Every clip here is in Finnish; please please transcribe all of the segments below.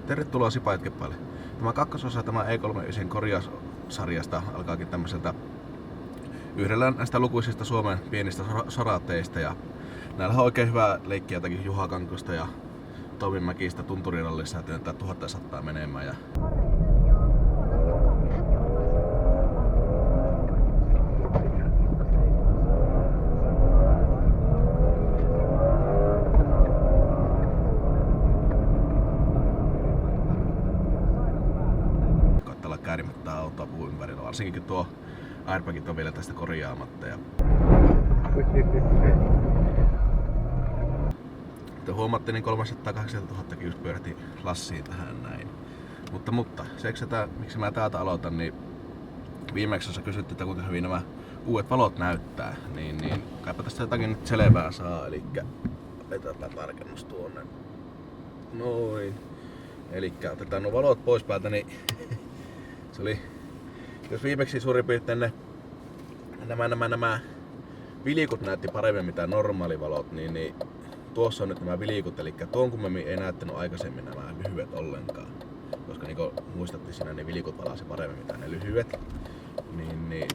Tervetuloa Sipa-Jätkepäälle. Tämä kakkososa tämä E39 korjaussarjasta alkaakin tämmöiseltä yhdellä näistä lukuisista Suomen pienistä sorateista. Ja näillä on oikein hyvää leikkiä jotakin Juha Kankosta ja Tomi Mäkistä tunturirallissa ja työntää 1100 menemään. Ja käärimättä autoa puun ympärillä, varsinkin kun tuo airbagit on vielä tästä korjaamatta. Ja kuten huomaatte, niin 380 000 just pyörähti lassiin tähän näin. Mutta seksi, että miksi mä täältä aloitan, niin viimeksi jos kysyttiin, että kuinka hyvin nämä uudet valot näyttää, niin kaipa tästä jotakin nyt selvää saa, eli laitetaan tarkennus tuonne. Noin. Elikkä otetaan nuo valot pois päältä, niin se oli, jos viimeksi suurin piirtein nämä vilikut näytti paremmin mitä normaalivalot, niin tuossa on nyt nämä vilikut, eli tuon kummemmin ei näyttänyt aikaisemmin nämä lyhyet ollenkaan. Koska niinku muistattiin siinä, niin vilikut valasi paremmin mitä ne lyhyet. Niin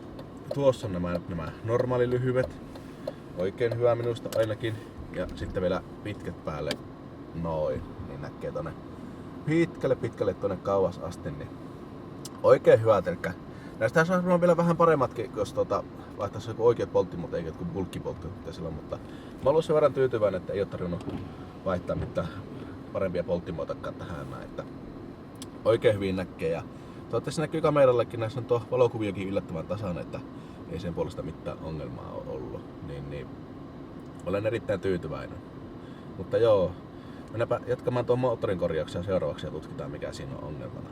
tuossa on nämä normaalilyhyet. Oikein hyvä minusta ainakin. Ja sitten vielä pitkät päälle noin, niin näkee tonne pitkälle tonne kauas asti. Niin oikein hyvät, eli näistähän saa varmaan vielä vähän paremmatkin, jos vaihtaisi joku oikeat polttimot eikä joku bulkkipolttimot silloin, mutta mä olen sen verran tyytyväinen, että ei ole tarvinnut vaihtaa mitään parempia polttimoitakaan tähän näin, että oikein hyvin näkee. Ja toivottavasti näkyy kamerallekin, näissä on tuo valokuviokin yllättävän tasainen, että ei sen puolesta mitään ongelmaa ole ollut, niin olen erittäin tyytyväinen. Mutta joo, mennäänpä jatkamaan tuon moottorin korjauksia seuraavaksi ja tutkitaan mikä siinä on ongelmana.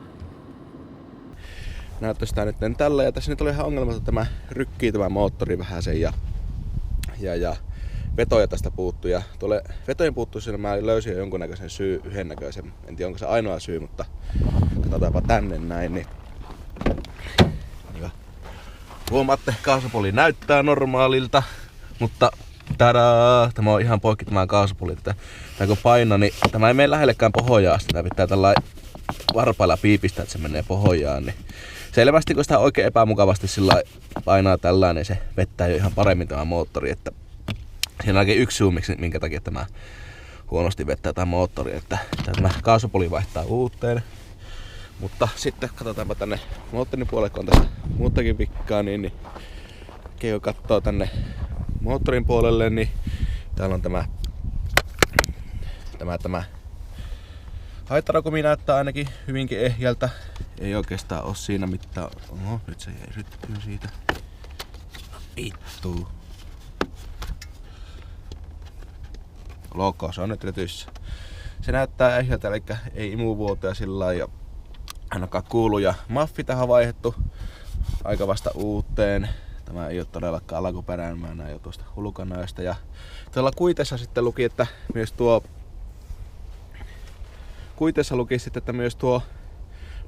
Näyttäisi tää nyt tällä, ja tässä nyt oli ihan ongelma, että tämä rykkii tämä moottori vähän sen ja vetoja tästä puuttuu. Ja tuolle vetojen puuttuiselle mä löysin jo jonkunnäköisen syy, yhdennäköisen. En tiedä onko se ainoa syy, mutta katsotaanpa tänne näin. Niin huomaatte, kaasupoli näyttää normaalilta, mutta tadaa! Tämä on ihan poikki tämä kaasupoli. Tää kun paino, niin tämä ei mene lähellekään pohjaa. Tämä pitää tällä varpailla piipistää, että se menee pohjaan. Niin selvästi kun sitä oikein epämukavasti sillä painaa tällainen, niin se vettää jo ihan paremmin tämä moottori. Että siinä on ainakin yksi syy, minkä takia tämä huonosti vettää tämä moottori. Että tämä kaasupoli vaihtaa uuteen. Mutta sitten katsotaanpa tänne moottorin puolelle, kun on tässä muuttakin vikkaa, niin kun katsoo tänne moottorin puolelle, niin täällä on tämä haittarakumi näyttää ainakin hyvinkin ehjältä. Ei oikeastaan oo siinä mitään. Oho, nyt se jäi ryttyyn siitä. Vittu. Loko, se on nyt retyssä. Se näyttää ehjältä, eli ei imuvuotoja sillä lailla. Ainakaan kuuluu. Ja maffi tähän vaihdettu aika vasta uuteen. Tämä ei ole todellakaan alkuperäinen, mä näin jo tuosta ulkonäöstä. Ja tuolla kuitessa sitten luki, että myös tuo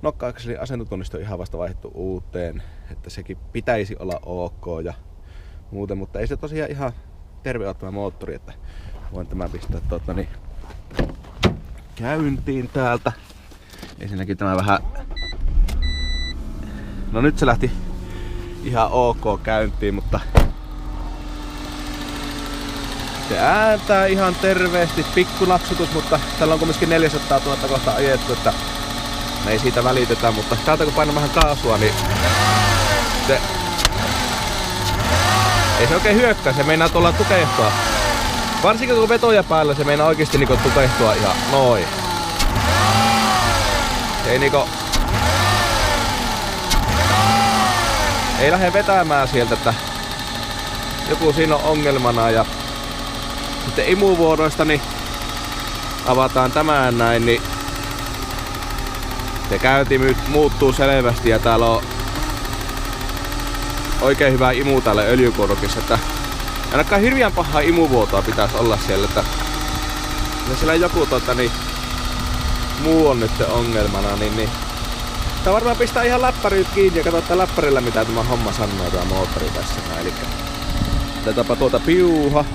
nokka-akselin asentotunnisto on ihan vasta vaihdettu uuteen, että sekin pitäisi olla ok ja muuten, mutta ei se tosiaan ihan terve ole tämä moottori, että voin tämän pistää käyntiin täältä. Ensinnäkin tämä vähän, no nyt se lähti ihan ok käyntiin, mutta se ääntää ihan terveesti, pikku napsutus, mutta täällä on kumminkin 400 000 kohta ajettu, että me ei siitä välitetä, mutta täältä kun painaa vähän kaasua, niin ei se oikein hyökkää, se meinaa tuolla tukehtua. Varsinkin kun vetoja päällä, se meinaa oikeesti niinku tukehtua ihan noin. Se ei niinku ei lähde vetämään sieltä, että joku siinä on ongelmana. Ja sitten imuvuodoista niin avataan tämän näin, niin se käynti muuttuu selvästi ja täällä on oikein hyvä imu täällä öljykurkissa, että ainakaan hirveän pahaa imuvuotoa pitäisi olla siellä, että siellä joku muu on nyt ongelmana, niin tää varmaan pistää ihan läppärit kiinni ja katsotaan läppärillä mitä tämä homma sanoo tämä moottori tässä näin. Elikkä otetaanpa tuota piuha.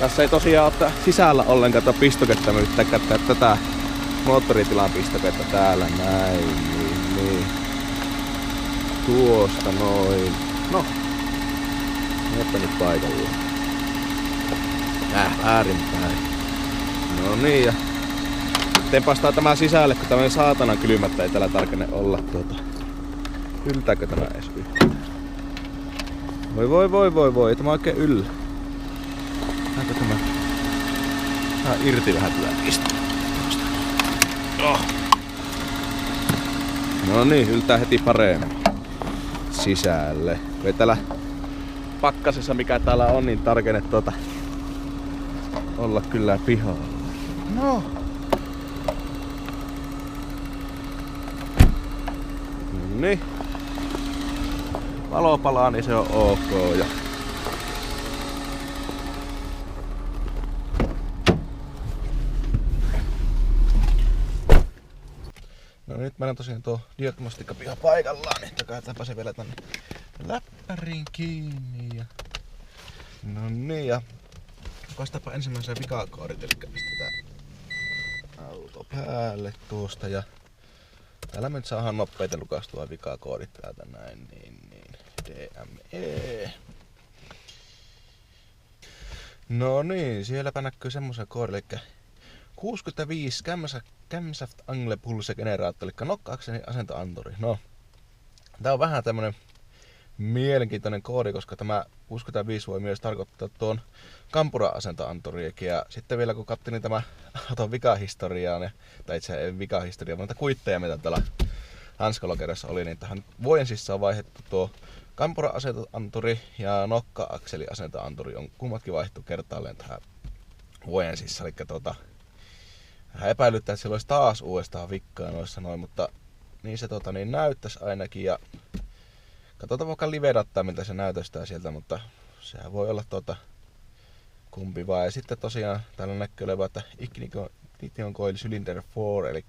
Tässä ei tosiaan ole sisällä ollenkaan tätä pistokettämyyttä, tätä moottoritilan pistoketta täällä näin, niin. Tuosta noin. No. Jättä nyt paikalleen. Äärinpäin. No niin, ja tempastaa tämä sisälle, kun tämä saatanan kylmättä ei täällä tarkene olla yltääkö tämä edes yhtään? Voi, ei tämä oikein yllä. Näitä tämä irti vähän tulee pistää. Oh. No niin, yltää heti paremmin sisälle. Ei täällä pakkasessa, mikä täällä on, niin tarkene olla kyllä pihalla. No. Niin. Valo palaa, niin se on ok. Ja no nyt meillä on tosiaan tuo diagnostikkapiha paikallaan, niin takaitaanpa se vielä tänne läppäriin kiinni. Ja no niin, ja vastaapa ensimmäisen vikakoodit, eli pistetään auto päälle tuosta ja täällä me nyt saadaan nopeiten lukastua vikakoodit täältä näin, niin DME. No niin, sielläpä näkyy semmoisen koodin, eli 65 Camshaft Angle Pulse Generaattori, eli nokka-akselin asentoanturi. No, tää on vähän tämmönen mielenkiintoinen koodi, koska tämä 65 voi myös tarkoittaa tuon kampura-asentoanturiakin. Ja sitten vielä kun katselin tämä auton vikahistoriaa, tai itse asiassa vikahistoriaa, mutta kuitteja mitä täällä hanskalokerassa oli, niin tähän vuoden on vaihdettu tuo kampura-asentoanturi ja nokka-akseli asentoanturi on kummatkin vaihtu kertaalleen tähän vuoden sisään. Eli hän epäilyttää, että siellä olisi taas uudestaan vikkaa noissa noin, mutta niin se niin näyttäisi ainakin. Ja katsotaan vaikka live-dataa, miltä se näytöstää sieltä, mutta sehän voi olla kumpi vaan. Ja sitten tosiaan täällä näkyy oleva, että Ignition Coil Cylinder 4, eli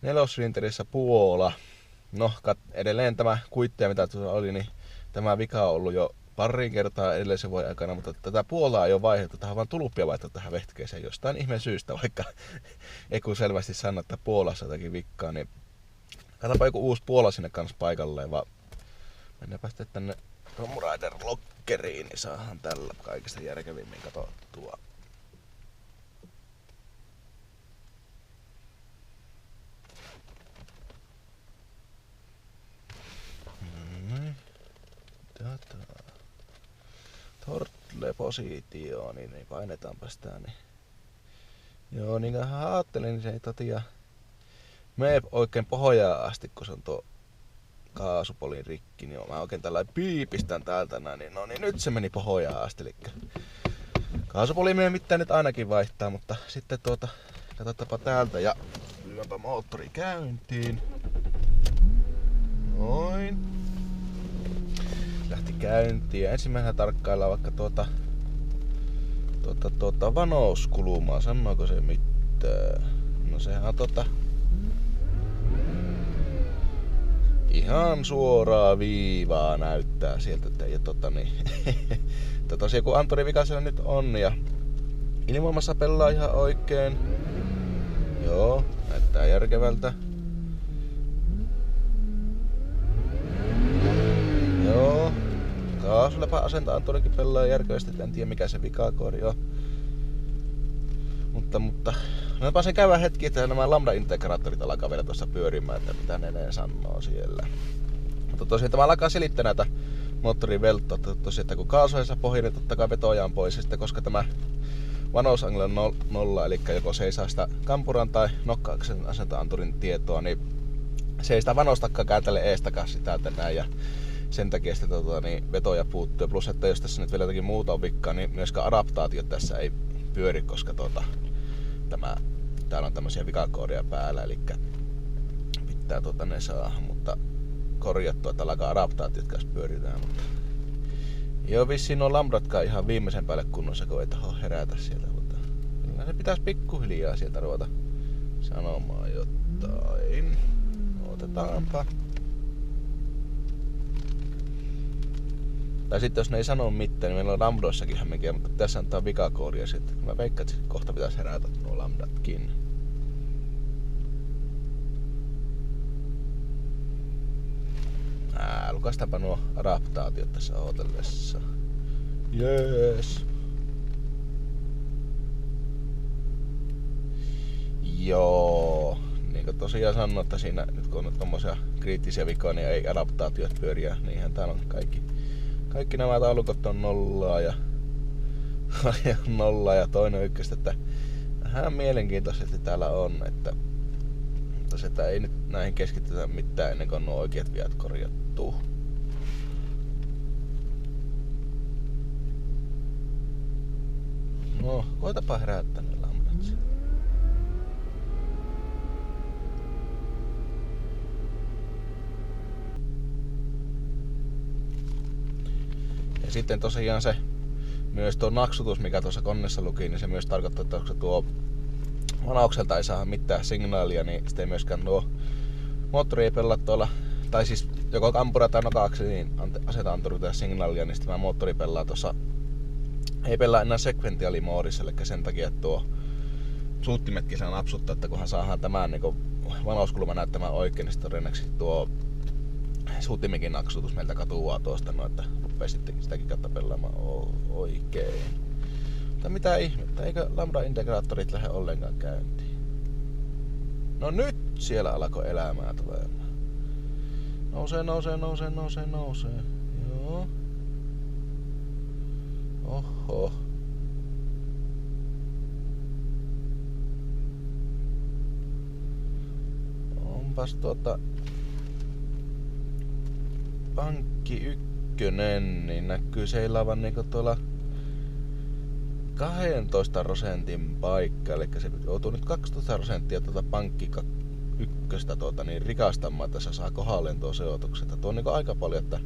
4-sylinterissä Puola. No, edelleen tämä kuitteja, mitä tuossa oli, niin tämä vika on ollut jo pariin kertaa edellisen vuoden aikana, mutta tätä Puolaa ei ole vaihdettu. Tähän on vaan tulppia vaihtaa tähän vehkeeseen jostain ihmeen syystä, vaikka Eku selvästi sanoo, että Puolassa jotakin vikkaa, niin katsotaan joku uusi Puola sinne kanssa paikalleen, vaan mennäänpä sitten tänne Tom Raider lokkeriin, niin saadaan tällä kaikista järkevimmin katsottua. Tortle-positio, niin painetaanpa sitä. Niin. Joo, niin kuin ajattelin, niin se ei mene oikein pohjaan asti, kun se on tuo kaasupolin rikki. Niin mä oikein tällainen piipistän täältä näin, niin no niin nyt se meni pohjaan asti. Eli kaasupoli meidän mitään nyt ainakin vaihtaa, mutta sitten katsotaanpa täältä ja lyönpä moottori käyntiin. Noin. Lähti käyntiin. Ensimmäisenä tarkkaillaan vaikka vanouskulmaa. Sanooko se mitään? No sehän on ihan suoraa viivaa näyttää sieltä, että ei tosiaan kun anturi vika siellä nyt on ja ilmoimassa pelaa ihan oikein. Joo, näyttää järkevältä. Joo, kaasuläpä asento-anturikin pelaa järkevästi, en tiedä mikä se vikakoodi on. Mutta noinpa se käydä hetki, että nämä lambda-integraattorit alkaa vielä tuossa pyörimään, että mitä ne sanoo siellä. Mutta tosiaan tämä alkaa selittää näitä moottorin velttoa, että kun kaasuessa pohjii, niin totta kai vetojaan pois. Ja sitten koska tämä vanousangle on nolla, eli joko se ei saa sitä kampuran tai nokka-akselin asento-anturin tietoa, niin se ei sitä vanoustakaan kääntele eestakas täältä näin. Ja sen takia sitten niin vetoja puuttuu. Plus, että jos tässä nyt vielä jotakin muuta on vikkaa, niin myöskään adaptaatio tässä ei pyöri, koska täällä on tämmöisiä vikakoodeja päällä, eli pitää ne saada, mutta korjattua, että alkaa adaptaatiot kanssa pyöritään. Mutta ei ole vissiin nuo lambdatkaan ihan viimeisen päälle kunnossa, kun ei taho herätä sieltä, mutta kyllä se pitäisi pikkuhiljaa sieltä ruveta sanomaan jotain. Otetaanpa. Tai sitten jos ne ei sano mitään, niin meillä on lambdoissakin hämminkiä, mutta tässä antaa vikakoodia sitten. Mä veikkaan, että kohta pitäisi herätä nuo lambdatkin. Lukastaanpa nuo adaptaatiot tässä ootellessa. Jees. Joo. Niin kuin tosiaan sanoin, että siinä nyt kun on tommosia kriittisiä vikoja, niin ei adaptaatiot pyöriä. Niinhän täällä on kaikki nämä taulukot on nollaa ja toinen ykköstä, että vähän mielenkiintoisesti täällä on, että sitä ei nyt näihin keskitytä mitään ennen kuin nuo oikeat viat korjattuu. No, koitapa herättää ne lammet. Ja sitten tosiaan se myös tuo naksutus, mikä tuossa koneessa luki, niin se myös tarkoittaa, että kun tuo vanaukselta ei saa mitään signaalia, niin sitten ei myöskään tuo moottori ei pelaa tuolla, tai siis joko kampura tai nokaaksi, niin aseta anturi tehdä signaalia, niin sitten tämä moottori pelaa tuossa, ei pelaa enää sekventiaalimoodissa, eli sen takia, että tuo suuttimetkin saa napsuttaa, että kunhan saadaan tämän niin vanauskulma näyttämään oikein, niin todennäköisesti tuo suuttimikin naksutus meiltä katuaa tuosta, no, että rupeaa sitten sitäkin kautta pelaamaan oikein. Mutta mitä ihmettä, eikö lambda-integraattorit lähde ollenkaan käyntiin? No nyt siellä alkoi elämää tulemaan. Nousee. Joo. Oho. Onpas pankki ykkönen, niin näkyy seilaavan niinku tuolla 12% paikka, eli se joutuu nyt 12% tuota pankki ykköstä niin rikastamaan, että se saa kohdalleen tuo seotukset. Tuo on niinku aika paljon, että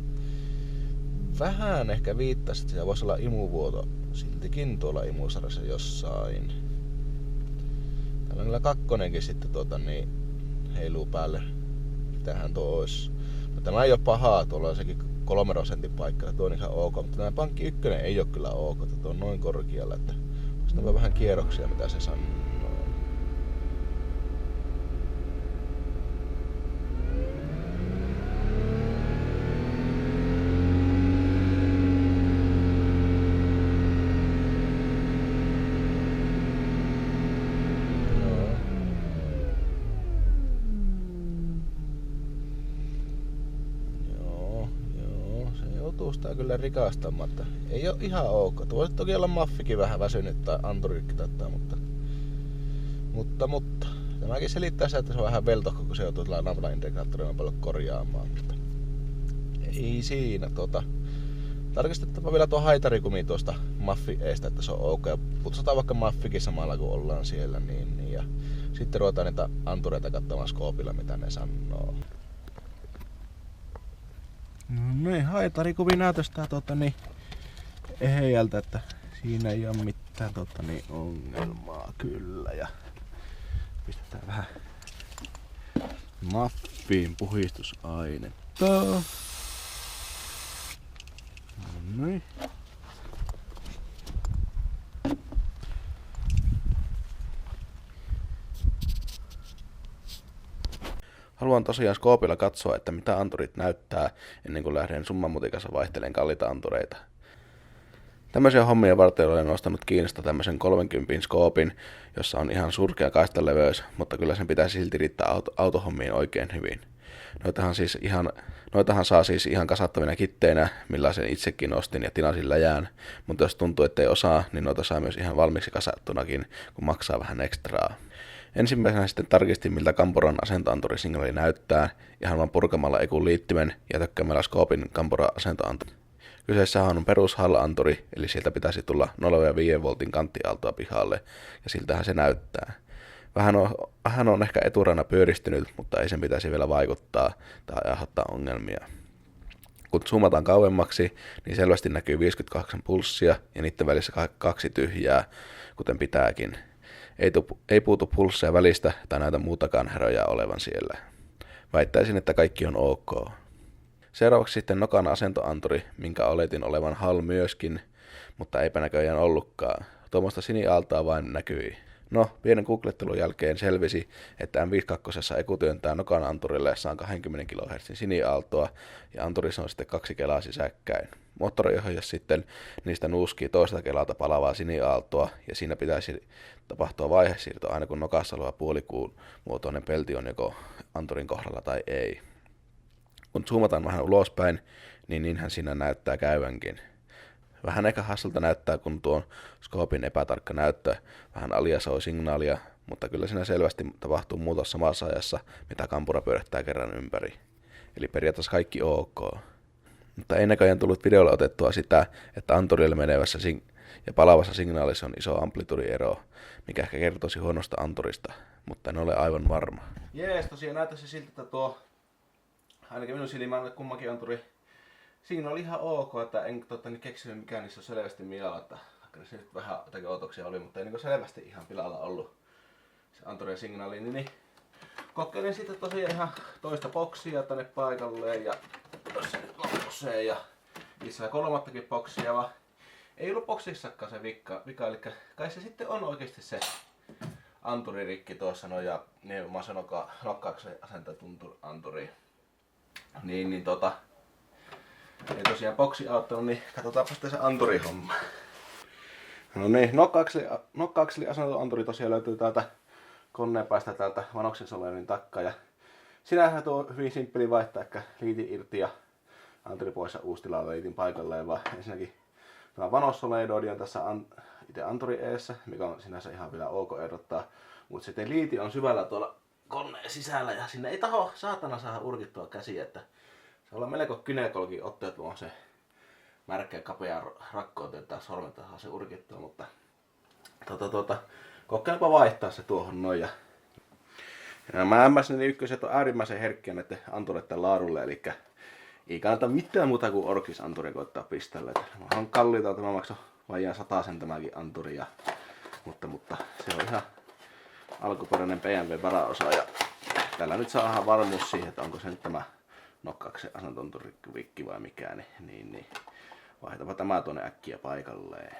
vähän ehkä viittasi, että siellä voisi olla imuvuoto siltikin tuolla imusarjassa jossain. Täällä on kyllä kakkonenkin sitten niin heiluu päälle. Mitähän tuo olisi. No, tämä ei ole pahaa, tuolla on sekin 3% paikka, tuo on ihan ok, mutta tämä pankki ykkönen ei ole kyllä ok, että tuo on noin korkealla, että on vähän kierroksia mitä se sanoo. Tuosta kyllä rikastamatta. Ei oo ihan ok. Tuo voisi toki olla maffikin vähän väsynyt tai anturirikki tätä, mutta tämäkin selittää sitä, että se on vähän veltohko, kun se joutuu tällä lambda-integraattorilla paljon korjaamaan. Mutta ei siinä tarkistettava vielä tuo haitarikumi tuosta maffi-eestä, että se on ok. Ja putsataan vaikka maffikin samalla kun ollaan siellä. Niin. Ja sitten ruvetaan niitä antureita katsomaan skoopilla, mitä ne sanoo. No niin, haitarikuvi näytöstää ehjältä, että siinä ei oo mitään ongelmaa kyllä. Ja pistetään vähän maffiin puhistusainetta. No niin. Haluan tosiaan skoopilla katsoa, että mitä anturit näyttää ennen kuin lähden summanmutikassa vaihtelemaan kalliita antureita. Tämmöisiä hommia varten olen nostanut Kiinasta tämmöisen 30 skoopin, jossa on ihan surkea kaistaleveys, mutta kyllä sen pitäisi silti riittää autohommiin oikein hyvin. Noitahan saa siis ihan kasattavina kitteinä, millaisen itsekin ostin ja tinasin läjään, mutta jos tuntuu, ettei osaa, niin noita saa myös ihan valmiiksi kasattunakin, kun maksaa vähän ekstraa. Ensimmäisenä sitten tarkistin, miltä Kampuran asentoanturisignaali näyttää, ihan vaan purkamalla ekun liittimen ja tökkäämällä skoopin Kampuran asentoanturi. Kyseessähän on perus Hall-anturi, eli sieltä pitäisi tulla 0,5 voltin kanttiaaltoa pihalle, ja siltähän se näyttää. Vähän on ehkä eturana pyöristynyt, mutta ei sen pitäisi vielä vaikuttaa tai aiheuttaa ongelmia. Kun zoomataan kauemmaksi, niin selvästi näkyy 58 pulssia ja niiden välissä 2 tyhjää, kuten pitääkin. Ei puutu pulsseja välistä tai näitä muutakaan häröjä olevan siellä. Väittäisin, että kaikki on ok. Seuraavaksi sitten nokan asentoanturi, minkä oletin olevan HAL myöskin, mutta eipä näköjään ollutkaan. Tuommoista siniaaltoa vain näkyi. No, pienen googlettelun jälkeen selvisi, että M52 Eku työntää nokan anturille 120 kHz siniaaltoa ja anturissa on sitten 2 kelaa sisäkkäin. Moottoriohjaus sitten niistä nuuskii toista kelalta palavaa siniaaltoa ja siinä pitäisi tapahtua vaihesiirto aina kun nokassa oleva puolikuun muotoinen pelti on joko anturin kohdalla tai ei. Kun zoomataan vähän ulospäin, niin niinhän siinä näyttää käyvänkin. Vähän ehkä hassulta näyttää, kun tuon skoopin epätarkka näyttö vähän aliasoi signaalia, mutta kyllä siinä selvästi tapahtuu muutos samassa ajassa, mitä kampura pyörähtää kerran ympäri. Eli periaatteessa kaikki ok. Mutta ei näköjään tullut videolla otettua sitä, että anturille menevässä ja palavassa signaalissa on iso amplitudiero, mikä ehkä kertoisi huonosta anturista, mutta en ole aivan varma. Jees, tosiaan näyttäisi siltä, että tuo ainakin minun silmään kummankin anturi signaali ihan ok, että en keksinyt mikään niissä on selvästi mielaa, että vaikka se nyt vähän jotakin outoksia oli, mutta ei niin selvästi ihan pilalla ollut se anturin signaali, niin kokeilin sitten tosiaan ihan toista boksia tänne paikalleen ja tuossa nyt loppuseen ja lisää kolmattakin boksia, vaan ei ollut boksissakaan se vika, eli kai se sitten on oikeasti se anturirikki tuossa noin ja nimenomaan se nokkaaksi asentettu anturi. Ei tosiaan boksi auttanut, niin katsotaanpa sitten se anturihomma. No niin, nokka-akseli asentettu anturi tosiaan löytyy täältä koneen päästä täältä Vanoksen Solerin takkaa. Ja sinänsä tuo on hyvin simppeli vaihtaa, ehkä liitin irti ja anturi pois ja uusi tilalla liitin paikalleen. Vaan ensinnäkin tämä Vanos Soleidodi on tässä itse anturi eessä, mikä on sinänsä ihan vielä ok erottaa. Mutta sitten liiti on syvällä tuolla koneen sisällä ja sinne ei taho saatana saada urkittua käsiä, että se on melko gynekologin otteet, vaan se märkä kapea rakkouteen, että sormet saa se urkittua, mutta kokeilepa vaihtaa se tuohon noin. Ja nämä MS-ykköset on äärimmäisen herkkiä näiden antureiden laadulle, eli ei kannata mitään muuta kuin orkis anturi koittaa piställe. Nämä on kalliita, tämä maksoi vajaan 100 tämäkin anturi, mutta se on ihan alkuperäinen BMW-varaosa ja tällä nyt saadaan varmuus siihen, että onko se nyt tämä nokkaksen asentonturikki vai mikään, niin vaihdetapa tämä tuonne äkkiä paikalleen.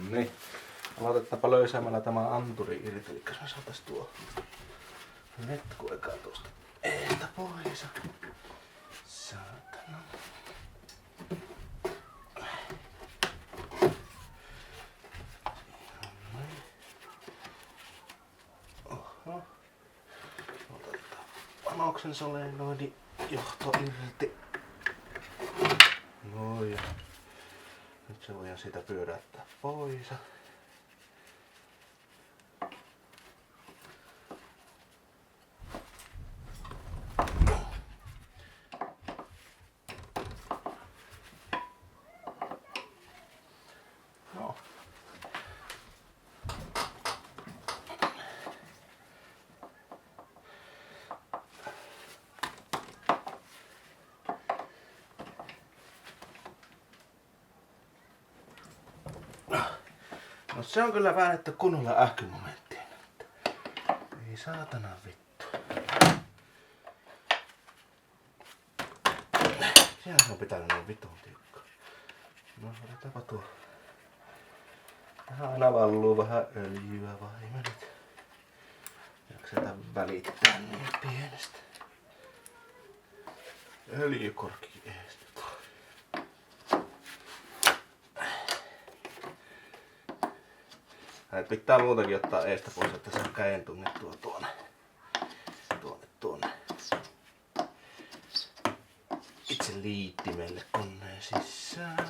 Niin, aloitetaanpa löysämällä tämä anturi irti, eli me saatais tuo netku eka tuosta eestä pois. Saatana. Oho. Otetaan Vanoksen solenoidin johto irti. No ja nyt se voidaan siitä pyöräyttää pois. No. No se on kyllä väännetty kunnolla ähkymomenttiin. Ei saatana vittu. Siellä se on pitänyt niin vitun tiukka. No otetaanpa tuo. Tähän aina valluu vähän öljyä vai nyt. Jaksetaan välittää niin pienestä. Öljykorkki eestä. Näitä pitää muutakin ottaa eestä pois, että saa käden tunnettua tuonne itse liittimelle koneen sisään.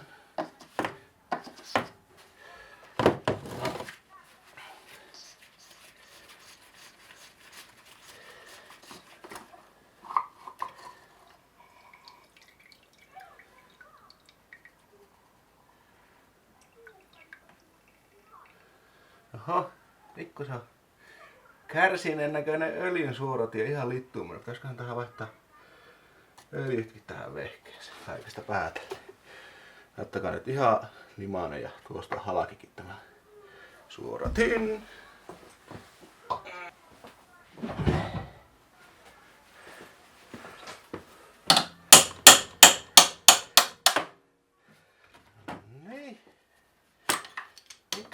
Oho, pikkusen kärsineen näköinen öljyn suoratie ihan littuun. Pitäisiköhän tähän vaihtaa öljytkin tähän vehkeeseen kaikesta päätellen. Näyttäkää nyt ihan limainen ja tuosta halakikin tämä suoratin.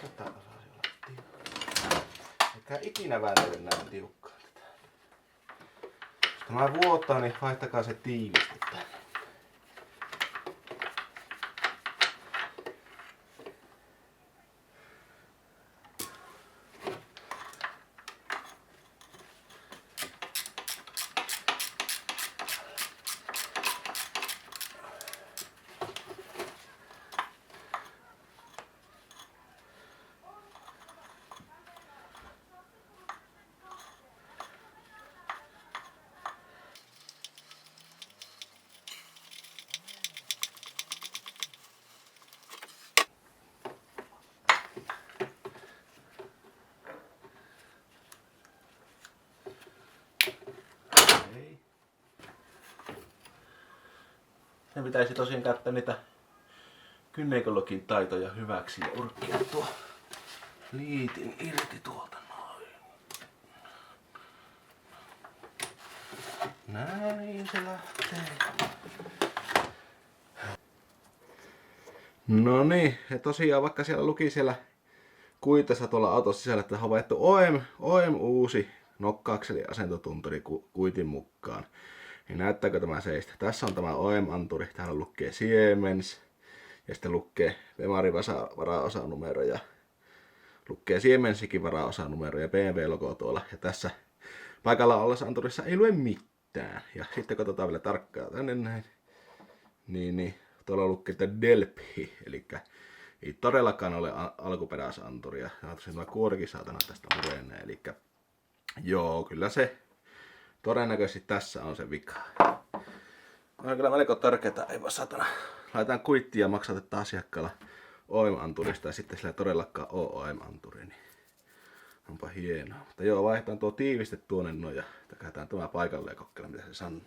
Tätä osaisi olla tiukkaa. Eikä ikinä väännellä näin tiukkaa tätä. Jos tämä vuotaa, niin vaihtakaa se tiivisti tänne. Ne pitäisi tosiaan käyttää niitä gynekologian taitoja hyväksi ja urkkia tuo liitin irti tuolta noin. Näin se lähtee. No niin, ja tosiaan vaikka siellä luki siellä kuitessa tuolla auton sisällä, että on havaittu OEM uusi nokka-akselin asentotunturi kuitin mukaan. Niin näyttääkö tämä seistä? Tässä on tämä OEM-anturi, täällä lukee Siemens ja sitten lukee Bemarin varaosanumero ja lukee Siemensikin varaosanumero ja BMW-logo tuolla. Ja tässä paikalla ollessa anturissa ei lue mitään. Ja sitten katsotaan vielä tarkkaan tänne näin. Niin tuolla lukee, että Delphi, eli ei todellakaan ole alkuperäisanturia. Ja tosiaan tämä kuorikin saatana tästä murenee, eli joo, kyllä se todennäköisesti tässä on se vika. On kyllä melko törkeetä, ei voi satana. Laitetaan kuittia ja maksatetaan asiakkaalla OEM-anturista ja sitten sillä todellakaan ole OEM-anturi. Niin onpa hienoa. Mutta joo, vaihdetaan tuo tiiviste tuonne noin ja käytetään tämä paikalle ja kokeillaan mitä se sanoo.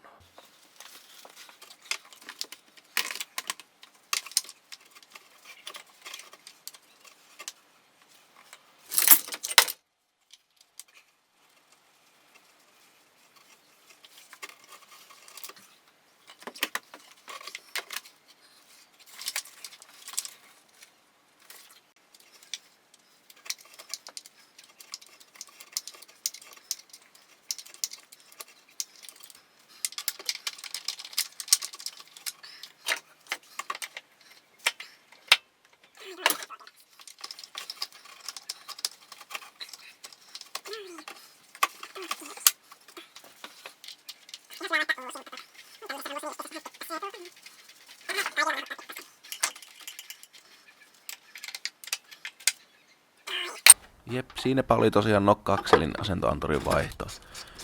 Jep, siinäpä oli tosiaan nokka-akselin asentoanturin vaihto.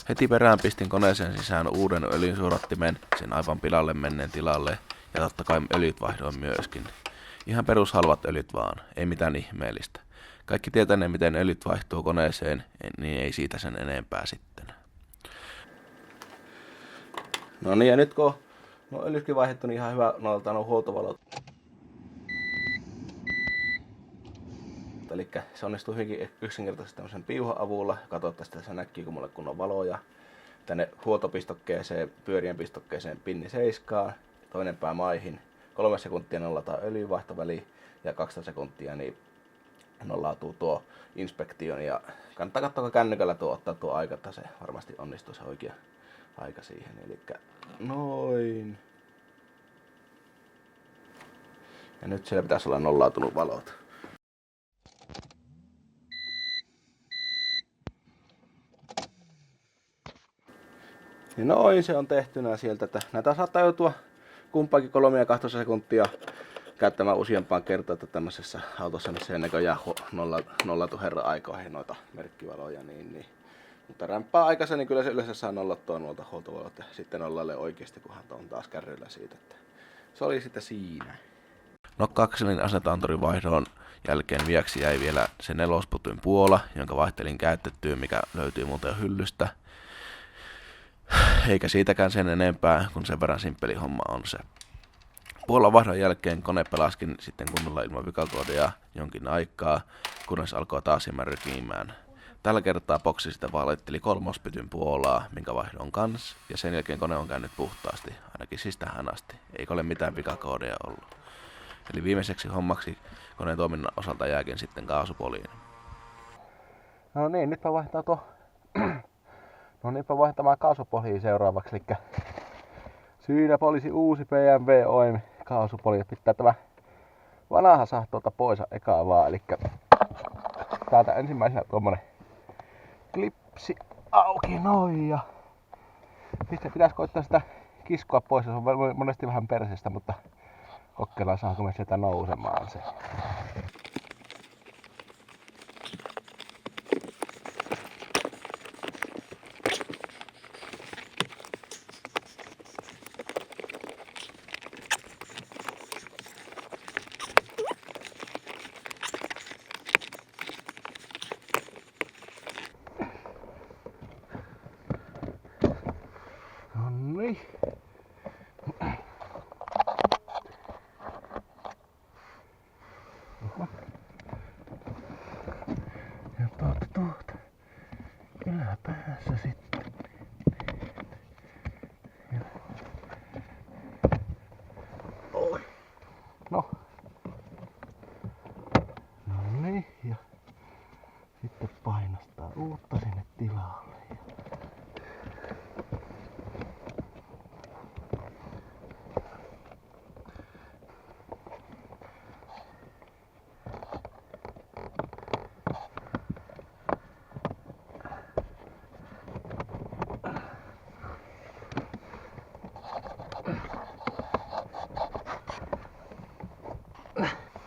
Heti perään pistin koneeseen sisään uuden öljynsuodattimen, sen aivan pilalle menneen tilalle, ja totta kai öljyt vaihdoin myöskin. Ihan perushalvat öljyt vaan, ei mitään ihmeellistä. Kaikki tietäneen miten öljyt vaihtuu koneeseen, niin ei siitä sen enempää sitten. No niin, ja nyt kun on öljytkin vaihdettu, niin ihan hyvä noiltaan on huoltovalot. Eli se onnistuu hyvinkin yksinkertaisesti tämmöisen piuhan avulla. Katsotaan, että se näkyy, kun mulle kunnon valoja. Tänne huoltopistokkeeseen, pyörien pistokkeeseen pinni seiskaan, toinen pää maihin. 3 sekuntia nollataan öljynvaihtoväli ja 12 sekuntia niin nollautuu tuo inspektion. Ja kannattaa katsoa kännykällä ottaa tuo aika, että se varmasti onnistuu se oikea aika siihen. Eli noin. Ja nyt siellä pitäisi olla nollautunut valot. Niin noin se on tehtynä sieltä, että näitä saattaa joutua kumpaakin 3 ja 12 sekuntia käyttämään useampaan kertaan, että tämmöisessä autossa niin se näköjään nollatu herran aikoihin noita merkkivaloja. Niin. Mutta rämpää aikansa, niin kyllä se yleensä saa nollattua noilta huoltovalot ja sitten nollalle oikeasti, kunhan on taas kärryllä siitä. Että se oli sitten siinä. Nokka-akselin asentoanturin vaihdon jälkeen viaksi jäi vielä se 4-putyn puola, jonka vaihtelin käytettyä, mikä löytyy muuten hyllystä. Eikä siitäkään sen enempää, kun sen verran simppeli homma on se. Puolan vaihdon jälkeen kone pelaskin sitten kunnolla ilman vikakoodia jonkin aikaa, kunnes alkoi taas hieman rykiimään. Tällä kertaa boksi sitä valitteli 3-pytyn puolaa, minkä vaihdon kans, ja sen jälkeen kone on käynyt puhtaasti, ainakin siis tähän asti, eikä ole mitään vikakoodia ollut. Eli viimeiseksi hommaksi koneen toiminnan osalta jääkin sitten kaasupoliin. No niin, nyt vaihtaa vaihtamaan kaasupoliin seuraavaksi. Eli siinä olisi uusi BMW OIM kaasupoli. Pitää tämä vanha saa tuolta pois ekaa vaan. Eli täältä ensimmäisenä tuommoinen klipsi auki noin. Ja sitten pitäisi koittaa sitä kiskoa pois. Se on monesti vähän persestä, mutta kokeillaan saanko me sieltä nousemaan se. Noniin. Ja tuota yläpäässä sitten. Oi. No. Noniin. Ja sitten painastaa uutta sinne tilalle.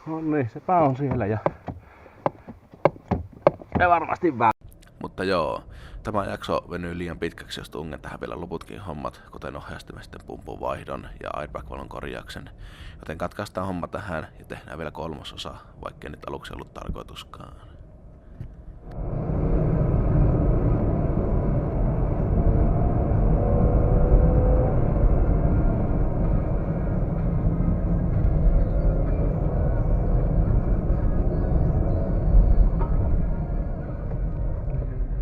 No niin, sepä on siellä ja varmasti vähän. Mutta joo, tämä jakso venyy liian pitkäksi, jos tungen tähän vielä loputkin hommat, kuten ohjaistimesten pumpun vaihdon ja airbag-valon korjauksen. Joten katkaistaan homma tähän ja tehdään vielä 3. osa, vaikkei nyt aluksi ollut tarkoituskaan.